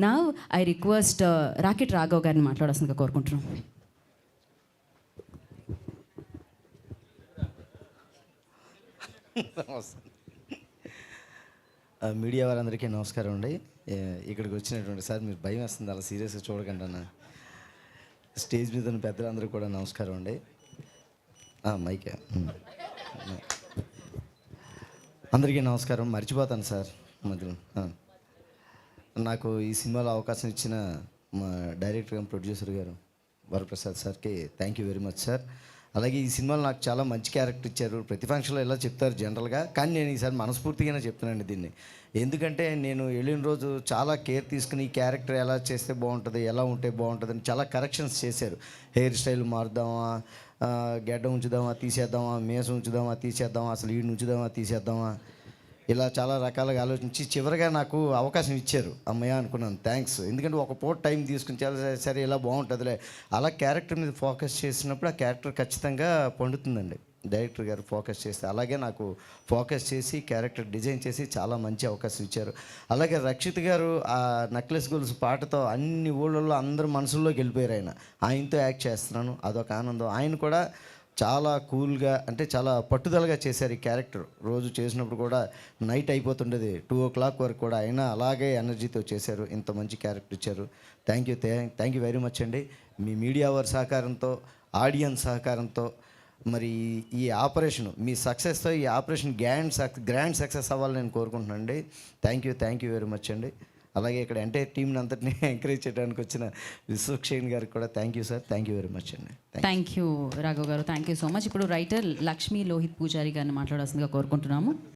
నా I request rocket Raghav గారిని మాట్లాడాల్సిందిగా కోరుకుంటున్నాం. మీడియా వారందరికీ నమస్కారం అండి. ఇక్కడికి వచ్చినటువంటి సార్ మీరు భయం వేస్తుంది, అలా సీరియస్గా చూడకండి అన్న. స్టేజ్ మీద ఉన్న పెద్దలందరూ కూడా నమస్కారం అండి. మైకే అందరికీ నమస్కారం. మర్చిపోతాను సార్ మధ్యలో. నాకు ఈ సినిమాలో అవకాశం ఇచ్చిన మా డైరెక్టర్ గారు, ప్రొడ్యూసర్ గారు వరప్రసాద్ సార్కి thank you very much sir. అలాగే ఈ సినిమాలో నాకు చాలా మంచి క్యారెక్టర్ ఇచ్చారు. ప్రతి ఫంక్షన్లో ఇలా చెప్తారు జనరల్గా, కానీ నేను ఈసారి మనస్ఫూర్తిగానే చెప్తున్నానండి దీన్ని. ఎందుకంటే నేను వెళ్ళిన రోజు చాలా కేర్ తీసుకుని ఈ క్యారెక్టర్ ఎలా చేస్తే బాగుంటుంది, ఎలా ఉంటే బాగుంటుంది అని చాలా కరెక్షన్స్ చేశారు. హెయిర్ స్టైల్ మారుద్దామా, గెడ్డ ఉంచుదామా తీసేద్దామా, మేసం ఉంచుదామా తీసేద్దామా, అసలు ఈడు ఉంచుదామా తీసేద్దామా, ఇలా చాలా రకాలుగా ఆలోచించి చివరిగా నాకు అవకాశం ఇచ్చారు. అమ్మయ్య అనుకున్నాను, థ్యాంక్స్. ఎందుకంటే ఒక పూట టైం తీసుకుని చాలా సరే ఇలా బాగుంటుందిలే అలా క్యారెక్టర్ మీద ఫోకస్ చేసినప్పుడు ఆ క్యారెక్టర్ ఖచ్చితంగా పండుతుందండి. డైరెక్టర్ గారు ఫోకస్ చేస్తే అలాగే నాకు ఫోకస్ చేసి క్యారెక్టర్ డిజైన్ చేసి చాలా మంచి అవకాశం ఇచ్చారు. అలాగే రక్షిత్ గారు ఆ నెక్లెస్ గొలుసు పాటతో అన్ని ఊళ్ళల్లో అందరు మనసుల్లోకి వెళ్ళిపోయారు. ఆయనతో యాక్ట్ చేస్తున్నాను, అదొక ఆనందం. ఆయన కూడా చాలా కూల్గా, అంటే చాలా పట్టుదలగా చేశారు ఈ క్యారెక్టర్. రోజు చేసినప్పుడు కూడా నైట్ అయిపోతుండేది 2 o'clock వరకు కూడా, అయినా అలాగే ఎనర్జీతో చేశారు. ఇంత మంచి క్యారెక్టర్ ఇచ్చారు. థ్యాంక్ యూ వెరీ మచ్ అండి. మీ మీడియా వారి సహకారంతో, ఆడియన్స్ సహకారంతో, మరి ఈ ఆపరేషన్ మీ సక్సెస్తో ఈ ఆపరేషన్ గ్రాండ్ సక్సెస్ అవ్వాలని నేను కోరుకుంటున్నాను అండి. థ్యాంక్ యూ వెరీ మచ్ అండి. అలాగే ఇక్కడ ఎంటైర్ టీంని అంతటినీ ఎంకరేజ్ చేయడానికి వచ్చిన విశ్వక్షేణ్ గారికి కూడా thank you sir. Thank you very much అండి. థ్యాంక్ యూ రాఘవ్ గారు, థ్యాంక్ యూ సో మచ్. ఇప్పుడు రైటర్ లక్ష్మీ లోహిత్ పూజారి గారిని మాట్లాడాల్సిందిగా కోరుకుంటున్నాము.